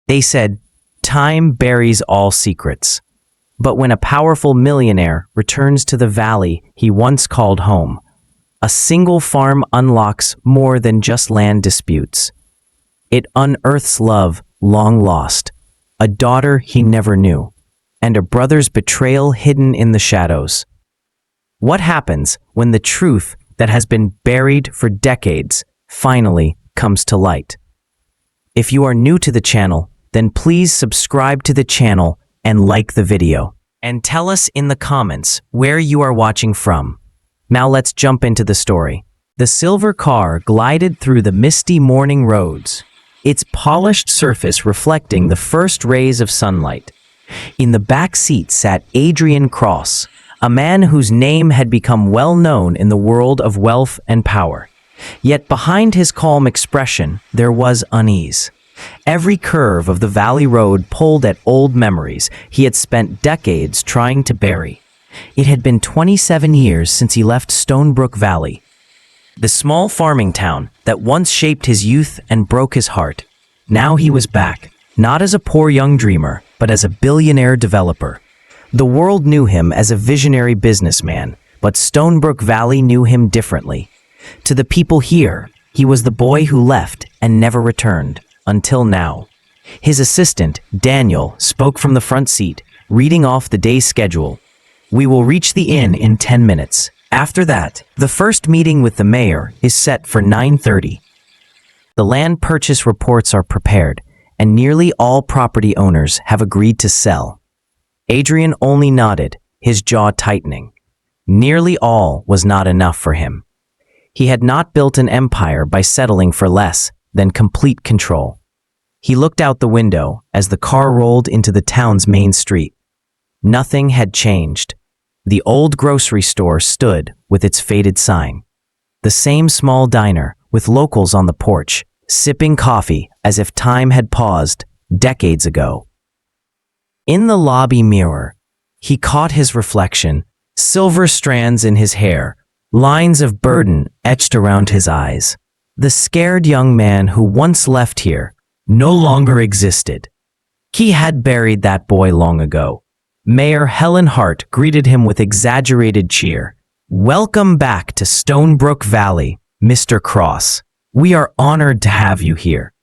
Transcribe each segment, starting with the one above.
They said, time buries all secrets. But when a powerful millionaire returns to the valley he once called home, a single farm unlocks more than just land disputes. It unearths love long lost, a daughter he never knew, and a brother's betrayal hidden in the shadows. What happens when the truth that has been buried for decades finally comes to light? If you are new to the channel, then please subscribe to the channel and like the video. And tell us in the comments where you are watching from. Now let's jump into the story. The silver car glided through the misty morning roads, its polished surface reflecting the first rays of sunlight. In the back seat sat Adrian Cross, a man whose name had become well known in the world of wealth and power. Yet behind his calm expression, there was unease. Every curve of the valley road pulled at old memories he had spent decades trying to bury. It had been 27 years since he left Stonebrook Valley, the small farming town that once shaped his youth and broke his heart. Now he was back, not as a poor young dreamer, but as a billionaire developer. The world knew him as a visionary businessman, but Stonebrook Valley knew him differently. To the people here, he was the boy who left and never returned. Until now. His assistant, Daniel, spoke from the front seat, reading off the day's schedule. We will reach the inn in 10 minutes. After that, the first meeting with the mayor is set for 9:30. The land purchase reports are prepared, and nearly all property owners have agreed to sell. Adrian only nodded, his jaw tightening. Nearly all was not enough for him. He had not built an empire by settling for less than complete control. He looked out the window as the car rolled into the town's main street. Nothing had changed. The old grocery store stood with its faded sign. The same small diner with locals on the porch, sipping coffee as if time had paused decades ago. In the lobby mirror, he caught his reflection, silver strands in his hair, lines of burden etched around his eyes. The scared young man who once left here no longer existed. He had buried that boy long ago. Mayor Helen Hart greeted him with exaggerated cheer. Welcome back to Stonebrook Valley, Mr. Cross. We are honored to have you here.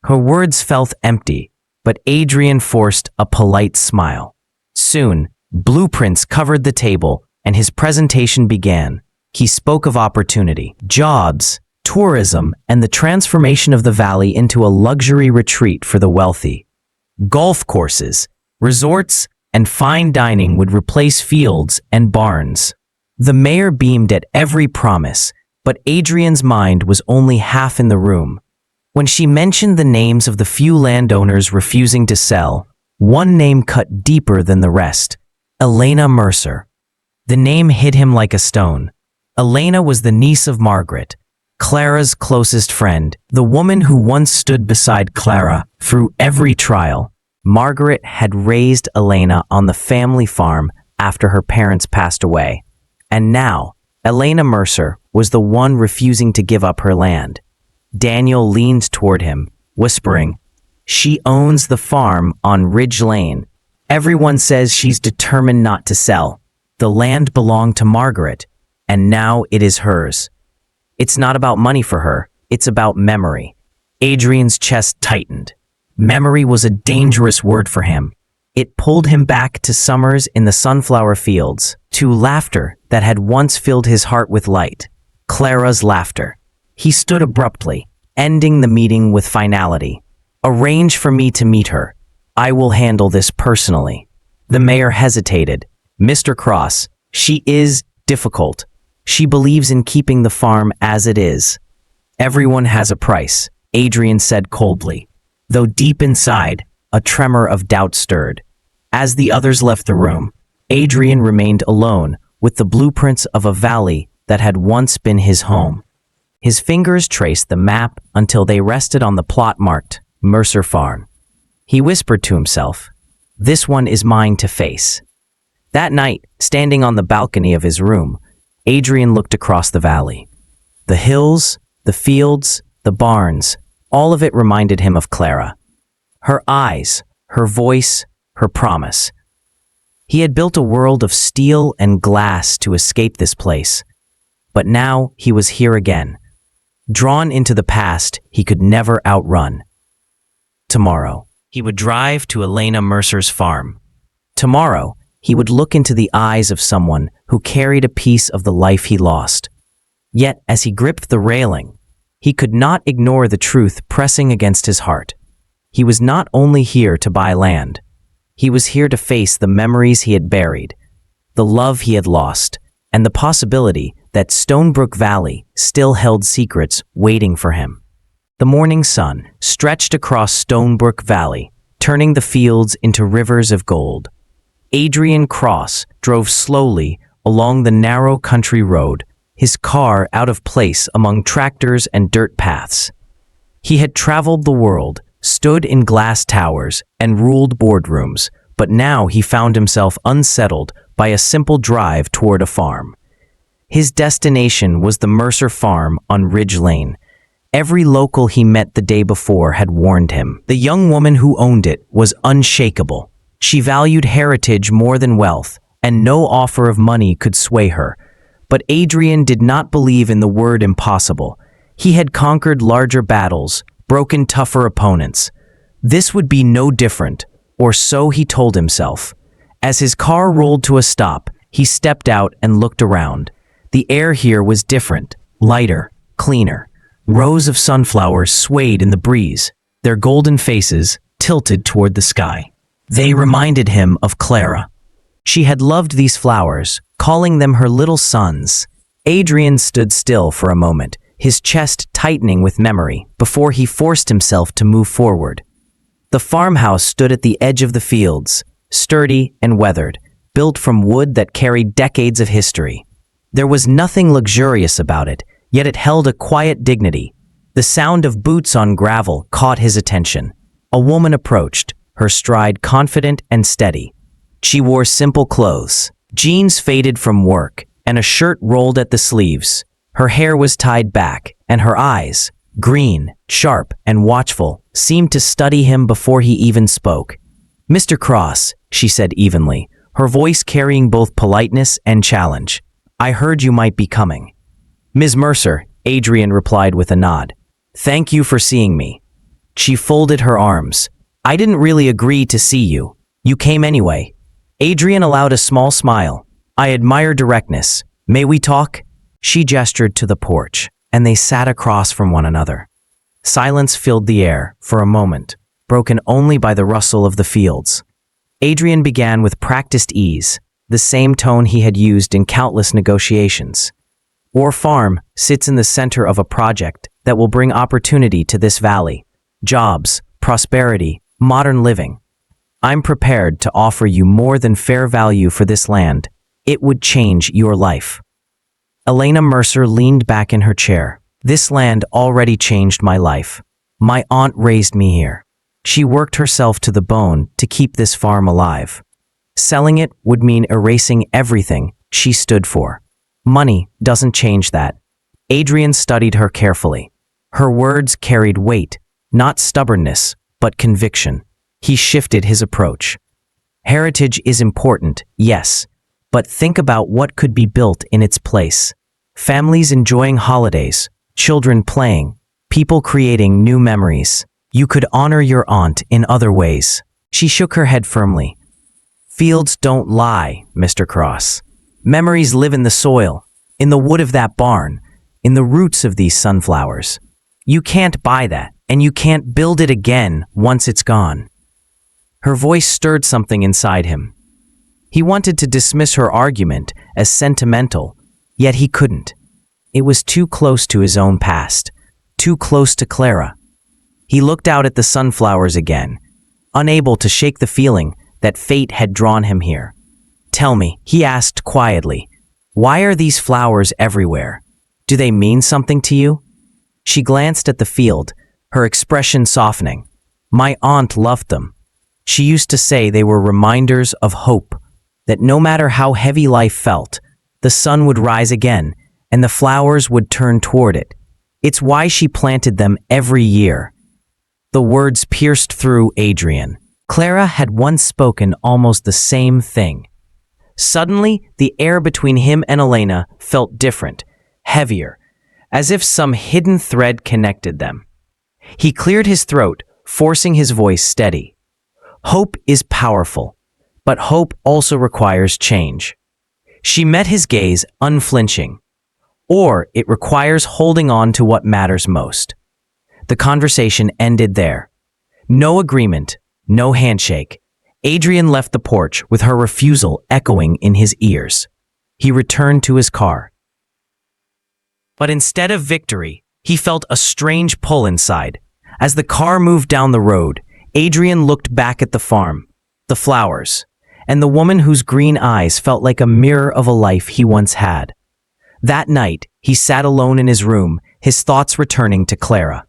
Her words felt empty, but Adrian forced a polite smile. Soon, blueprints covered the table and his presentation began. He spoke of opportunity, jobs, tourism, and the transformation of the valley into a luxury retreat for the wealthy. Golf courses, resorts, and fine dining would replace fields and barns. The mayor beamed at every promise, but Adrian's mind was only half in the room. When she mentioned the names of the few landowners refusing to sell, one name cut deeper than the rest: Elena Mercer. The name hit him like a stone. Elena was the niece of Margaret, Clara's closest friend, the woman who once stood beside Clara through every trial. Margaret had raised Elena on the family farm after her parents passed away. And now, Elena Mercer was the one refusing to give up her land. Daniel leaned toward him, whispering, "She owns the farm on Ridge Lane. Everyone says she's determined not to sell. The land belonged to Margaret, and now it is hers. It's not about money for her, it's about memory." Adrian's chest tightened. Memory was a dangerous word for him. It pulled him back to summers in the sunflower fields, to laughter that had once filled his heart with light. Clara's laughter. He stood abruptly, ending the meeting with finality. "Arrange for me to meet her. I will handle this personally." The mayor hesitated. "Mr. Cross, she is difficult. She believes in keeping the farm as it is." "Everyone has a price," Adrian said coldly, though deep inside, a tremor of doubt stirred. As the others left the room, Adrian remained alone with the blueprints of a valley that had once been his home. His fingers traced the map until they rested on the plot marked Mercer Farm. He whispered to himself, "This one is mine to face." That night, standing on the balcony of his room, Adrian looked across the valley. The hills, the fields, the barns, all of it reminded him of Clara. Her eyes, her voice, her promise. He had built a world of steel and glass to escape this place. But now he was here again, drawn into the past he could never outrun. Tomorrow, he would drive to Elena Mercer's farm. Tomorrow, he would look into the eyes of someone who carried a piece of the life he lost. Yet, as he gripped the railing, he could not ignore the truth pressing against his heart. He was not only here to buy land. He was here to face the memories he had buried, the love he had lost, and the possibility that Stonebrook Valley still held secrets waiting for him. The morning sun stretched across Stonebrook Valley, turning the fields into rivers of gold. Adrian Cross drove slowly along the narrow country road, his car out of place among tractors and dirt paths. He had traveled the world, stood in glass towers, and ruled boardrooms, but now he found himself unsettled by a simple drive toward a farm. His destination was the Mercer farm on Ridge Lane. Every local he met the day before had warned him. The young woman who owned it was unshakable. She valued heritage more than wealth, and no offer of money could sway her. But Adrian did not believe in the word impossible. He had conquered larger battles, broken tougher opponents. This would be no different, or so he told himself. As his car rolled to a stop, he stepped out and looked around. The air here was different, lighter, cleaner. Rows of sunflowers swayed in the breeze, their golden faces tilted toward the sky. They reminded him of Clara. She had loved these flowers, calling them her little sons. Adrian stood still for a moment, his chest tightening with memory, before he forced himself to move forward. The farmhouse stood at the edge of the fields, sturdy and weathered, built from wood that carried decades of history. There was nothing luxurious about it, yet it held a quiet dignity. The sound of boots on gravel caught his attention. A woman approached, her stride confident and steady. She wore simple clothes, jeans faded from work, and a shirt rolled at the sleeves. Her hair was tied back, and her eyes, green, sharp, and watchful, seemed to study him before he even spoke. "Mr. Cross," she said evenly, her voice carrying both politeness and challenge. "I heard you might be coming." "Ms. Mercer," Adrian replied with a nod. "Thank you for seeing me." She folded her arms. "I didn't really agree to see you. You came anyway." Adrian allowed a small smile. "I admire directness. May we talk?" She gestured to the porch, and they sat across from one another. Silence filled the air for a moment, broken only by the rustle of the fields. Adrian began with practiced ease, the same tone he had used in countless negotiations. "Our farm sits in the center of a project that will bring opportunity to this valley. Jobs, prosperity, modern living. I'm prepared to offer you more than fair value for this land. It would change your life." Elena Mercer leaned back in her chair. "This land already changed my life. My aunt raised me here. She worked herself to the bone to keep this farm alive. Selling it would mean erasing everything she stood for. Money doesn't change that." Adrian studied her carefully. Her words carried weight, not stubbornness, but conviction. He shifted his approach. "Heritage is important, yes, but think about what could be built in its place. Families enjoying holidays, children playing, people creating new memories. You could honor your aunt in other ways." She shook her head firmly. "Fields don't lie, Mr. Cross. Memories live in the soil, in the wood of that barn, in the roots of these sunflowers. You can't buy that, and you can't build it again once it's gone." Her voice stirred something inside him. He wanted to dismiss her argument as sentimental, yet he couldn't. It was too close to his own past, too close to Clara. He looked out at the sunflowers again, unable to shake the feeling that fate had drawn him here. "Tell me," he asked quietly, "why are these flowers everywhere? Do they mean something to you?" She glanced at the field, her expression softening. "My aunt loved them. She used to say they were reminders of hope, that no matter how heavy life felt, the sun would rise again, and the flowers would turn toward it. It's why she planted them every year." The words pierced through Adrian. Clara had once spoken almost the same thing. Suddenly, the air between him and Elena felt different, heavier, as if some hidden thread connected them. He cleared his throat, forcing his voice steady. Hope is powerful, but hope also requires change. She met his gaze, unflinching. Or it requires holding on to what matters most. The conversation ended there. No agreement, no handshake. Adrian left the porch with her refusal echoing in his ears. He returned to his car. But instead of victory, he felt a strange pull inside. As the car moved down the road, Adrian looked back at the farm, the flowers, and the woman whose green eyes felt like a mirror of a life he once had. That night, he sat alone in his room, his thoughts returning to Clara.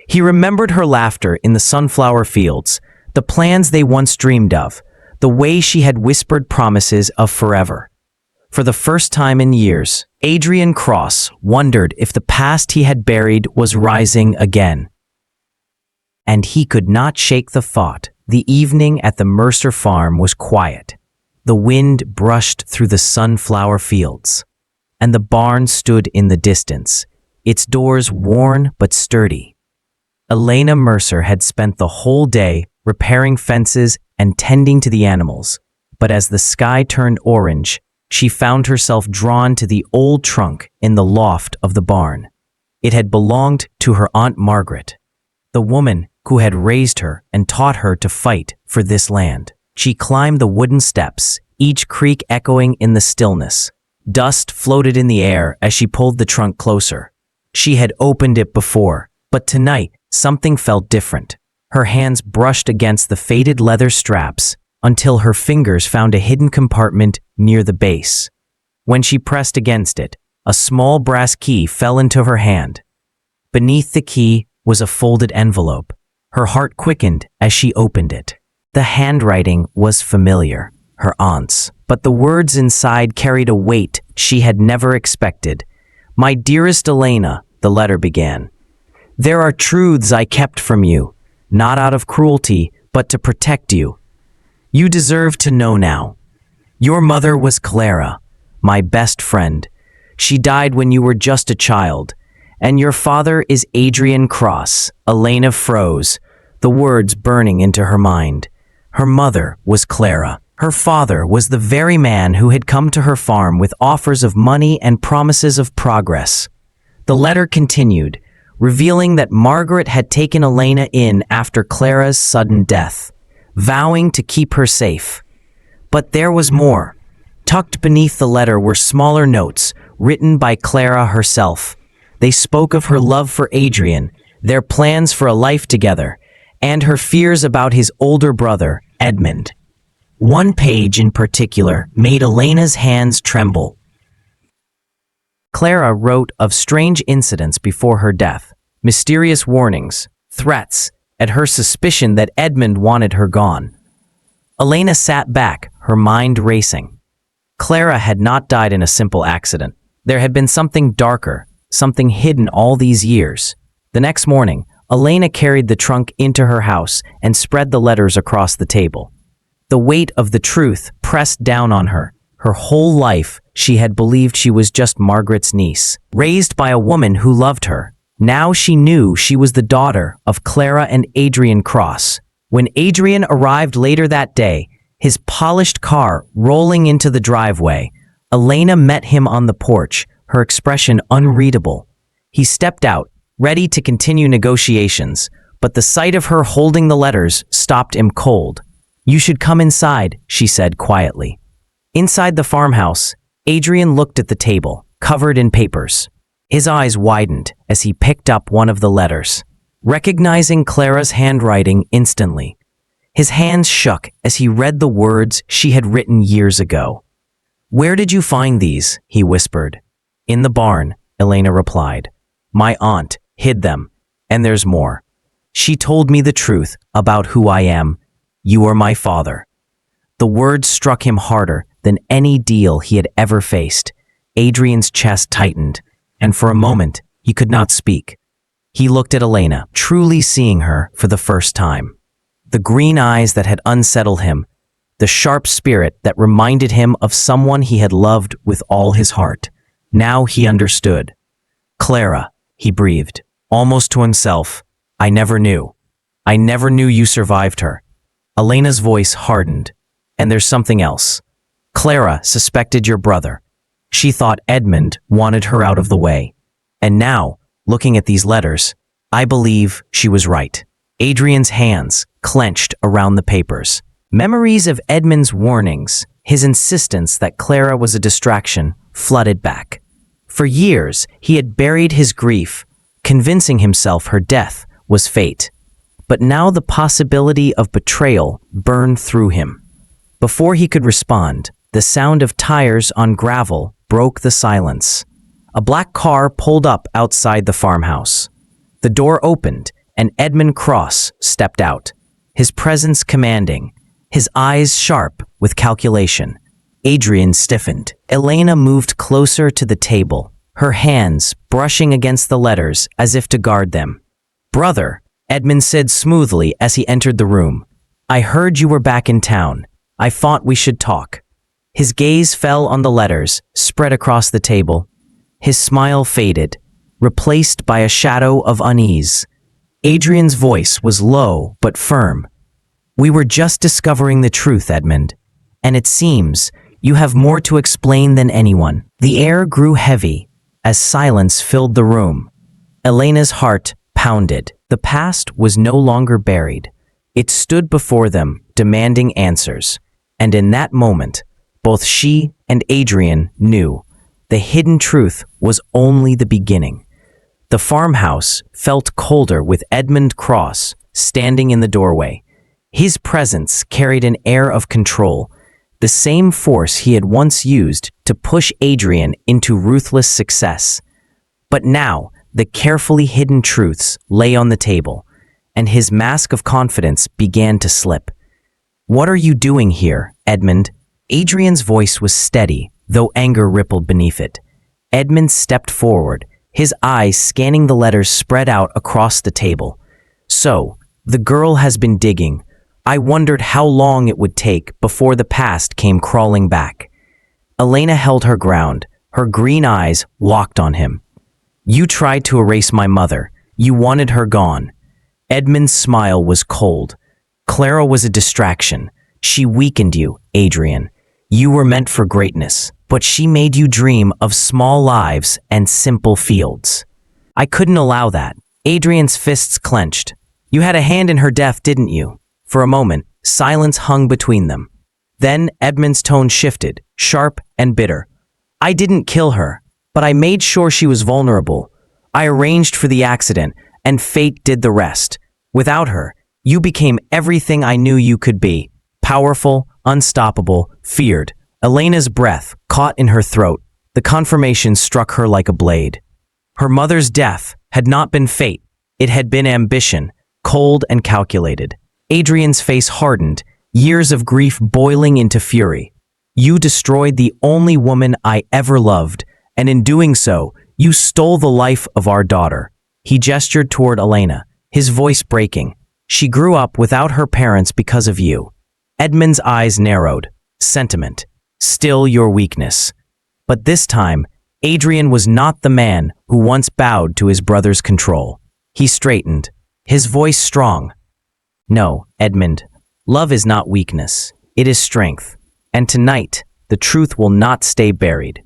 He remembered her laughter in the sunflower fields, the plans they once dreamed of, the way she had whispered promises of forever. For the first time in years, Adrian Cross wondered if the past he had buried was rising again. And he could not shake the thought. The evening at the Mercer farm was quiet. The wind brushed through the sunflower fields, and the barn stood in the distance, its doors worn but sturdy. Elena Mercer had spent the whole day repairing fences and tending to the animals, but as the sky turned orange, she found herself drawn to the old trunk in the loft of the barn. It had belonged to her Aunt Margaret, the woman who had raised her and taught her to fight for this land. She climbed the wooden steps, each creak echoing in the stillness. Dust floated in the air as she pulled the trunk closer. She had opened it before, but tonight something felt different. Her hands brushed against the faded leather straps until her fingers found a hidden compartment near the base. When she pressed against it, a small brass key fell into her hand. Beneath the key was a folded envelope. Her heart quickened as she opened it. The handwriting was familiar, her aunt's, but the words inside carried a weight she had never expected. "My dearest Elena," the letter began, "there are truths I kept from you, not out of cruelty, but to protect you. You deserve to know now. Your mother was Clara, my best friend. She died when you were just a child. And your father is Adrian Cross." Elena froze, the words burning into her mind. Her mother was Clara. Her father was the very man who had come to her farm with offers of money and promises of progress. The letter continued, revealing that Margaret had taken Elena in after Clara's sudden death, vowing to keep her safe. But there was more. Tucked beneath the letter were smaller notes, written by Clara herself. They spoke of her love for Adrian, their plans for a life together, and her fears about his older brother, Edmund. One page in particular made Elena's hands tremble. Clara wrote of strange incidents before her death, mysterious warnings, threats, and her suspicion that Edmund wanted her gone. Elena sat back, her mind racing. Clara had not died in a simple accident. There had been something darker, something hidden all these years. The next morning, Elena carried the trunk into her house and spread the letters across the table. The weight of the truth pressed down on her. Her whole life, she had believed she was just Margaret's niece, raised by a woman who loved her. Now she knew she was the daughter of Clara and Adrian Cross. When Adrian arrived later that day, his polished car rolling into the driveway, Elena met him on the porch, her expression unreadable. He stepped out, ready to continue negotiations, but the sight of her holding the letters stopped him cold. "You should come inside," she said quietly. Inside the farmhouse, Adrian looked at the table, covered in papers. His eyes widened as he picked up one of the letters, recognizing Clara's handwriting instantly. His hands shook as he read the words she had written years ago. "Where did you find these?" he whispered. "In the barn," Elena replied. "My aunt hid them, and there's more. She told me the truth about who I am. You are my father." The words struck him harder than any deal he had ever faced. Adrian's chest tightened, and for a moment, he could not speak. He looked at Elena, truly seeing her for the first time. The green eyes that had unsettled him, the sharp spirit that reminded him of someone he had loved with all his heart. Now he understood. "Clara," he breathed, almost to himself, "I never knew. I never knew you survived her." Elena's voice hardened. "And there's something else. Clara suspected your brother. She thought Edmund wanted her out of the way. And now, looking at these letters, I believe she was right." Adrian's hands clenched around the papers. Memories of Edmund's warnings, his insistence that Clara was a distraction, flooded back. For years, he had buried his grief, convincing himself her death was fate. But now the possibility of betrayal burned through him. Before he could respond, the sound of tires on gravel broke the silence. A black car pulled up outside the farmhouse. The door opened, and Edmund Cross stepped out, his presence commanding, his eyes sharp with calculation. Adrian stiffened. Elena moved closer to the table, her hands brushing against the letters as if to guard them. "Brother," Edmund said smoothly as he entered the room, "I heard you were back in town. I thought we should talk." His gaze fell on the letters spread across the table. His smile faded, replaced by a shadow of unease. Adrian's voice was low but firm. "We were just discovering the truth, Edmund, and it seems you have more to explain than anyone." The air grew heavy as silence filled the room. Elena's heart pounded. The past was no longer buried. It stood before them, demanding answers. And in that moment, both she and Adrian knew the hidden truth was only the beginning. The farmhouse felt colder with Edmund Cross standing in the doorway. His presence carried an air of control, the same force he had once used to push Adrian into ruthless success. But now, the carefully hidden truths lay on the table, and his mask of confidence began to slip. "What are you doing here, Edmund?" Adrian's voice was steady, though anger rippled beneath it. Edmund stepped forward, his eyes scanning the letters spread out across the table. "So, the girl has been digging. I wondered how long it would take before the past came crawling back." Elena held her ground, her green eyes locked on him. "You tried to erase my mother. You wanted her gone." Edmund's smile was cold. "Clara was a distraction. She weakened you, Adrian. You were meant for greatness, but she made you dream of small lives and simple fields. I couldn't allow that." Adrian's fists clenched. "You had a hand in her death, didn't you?" For a moment, silence hung between them. Then Edmund's tone shifted, sharp and bitter. "I didn't kill her, but I made sure she was vulnerable. I arranged for the accident, and fate did the rest. Without her, you became everything I knew you could be. Powerful, unstoppable, feared." Elena's breath caught in her throat. The confirmation struck her like a blade. Her mother's death had not been fate. It had been ambition, cold and calculated. Adrian's face hardened, years of grief boiling into fury. "You destroyed the only woman I ever loved, and in doing so, you stole the life of our daughter." He gestured toward Elena, his voice breaking. "She grew up without her parents because of you." Edmund's eyes narrowed. "Sentiment. Still your weakness." But this time, Adrian was not the man who once bowed to his brother's control. He straightened, his voice strong. "No, Edmund, love is not weakness. It is strength. And tonight, the truth will not stay buried."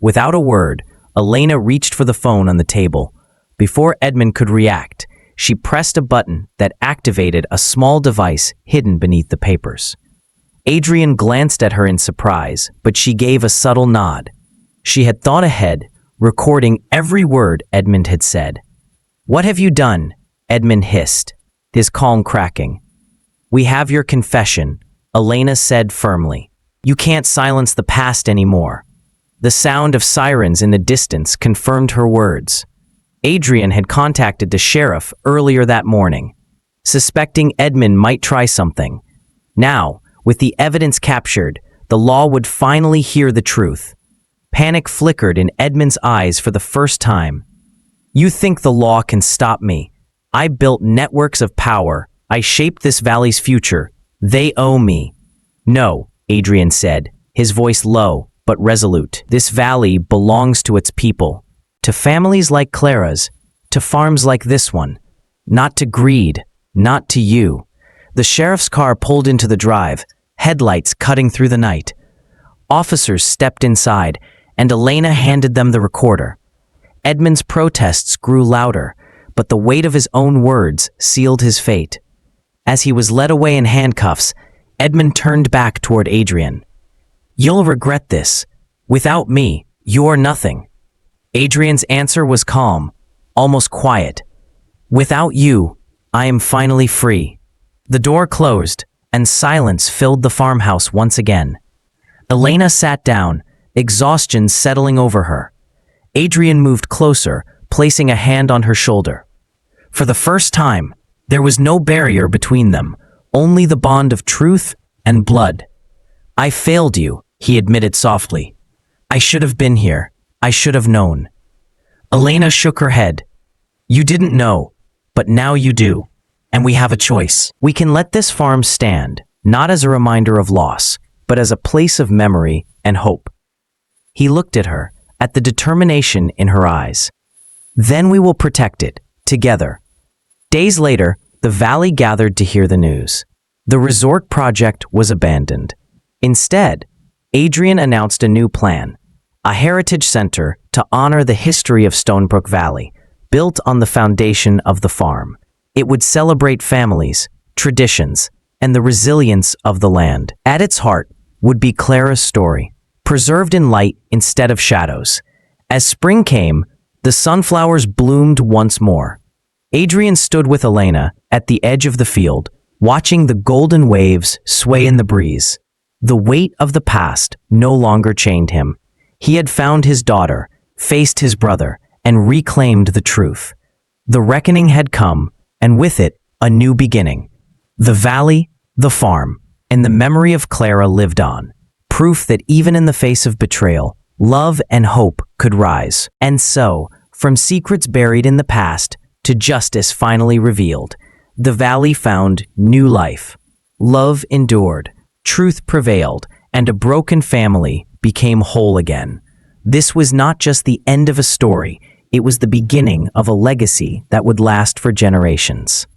Without a word, Elena reached for the phone on the table. Before Edmund could react, she pressed a button that activated a small device hidden beneath the papers. Adrian glanced at her in surprise, but she gave a subtle nod. She had thought ahead, recording every word Edmund had said. "What have you done?" Edmund hissed, his calm cracking. "We have your confession," Elena said firmly. "You can't silence the past anymore." The sound of sirens in the distance confirmed her words. Adrian had contacted the sheriff earlier that morning, suspecting Edmund might try something. Now, with the evidence captured, the law would finally hear the truth. Panic flickered in Edmund's eyes for the first time. You think the law can stop me? I built networks of power. I shaped this valley's future. They owe me. No, Adrian said, his voice low but resolute. This valley belongs to its people, to families like Clara's, to farms like this one. Not to greed, not to you. The sheriff's car pulled into the drive, headlights cutting through the night. Officers stepped inside, and Elena handed them the recorder. Edmund's protests grew louder, but the weight of his own words sealed his fate. As he was led away in handcuffs, Edmund turned back toward Adrian. You'll regret this. Without me, you're nothing. Adrian's answer was calm, almost quiet. Without you, I am finally free. The door closed, and silence filled the farmhouse once again. Elena sat down, exhaustion settling over her. Adrian moved closer, placing a hand on her shoulder. For the first time, there was no barrier between them, only the bond of truth and blood. I failed you, he admitted softly. I should have been here. I should have known. Elena shook her head. You didn't know, but now you do, and we have a choice. We can let this farm stand, not as a reminder of loss, but as a place of memory and hope. He looked at her, at the determination in her eyes. Then we will protect it, together. Days later, the valley gathered to hear the news. The resort project was abandoned. Instead, Adrian announced a new plan, a heritage center to honor the history of Stonebrook Valley, built on the foundation of the farm. It would celebrate families, traditions, and the resilience of the land. At its heart would be Clara's story, preserved in light instead of shadows. As spring came, the sunflowers bloomed once more. Adrian stood with Elena at the edge of the field, watching the golden waves sway in the breeze. The weight of the past no longer chained him. He had found his daughter, faced his brother, and reclaimed the truth. The reckoning had come, and with it, a new beginning. The valley, the farm, and the memory of Clara lived on. Proof that even in the face of betrayal, love and hope could rise. And so, from secrets buried in the past to justice finally revealed, the valley found new life. Love endured, truth prevailed, and a broken family became whole again. This was not just the end of a story, it was the beginning of a legacy that would last for generations.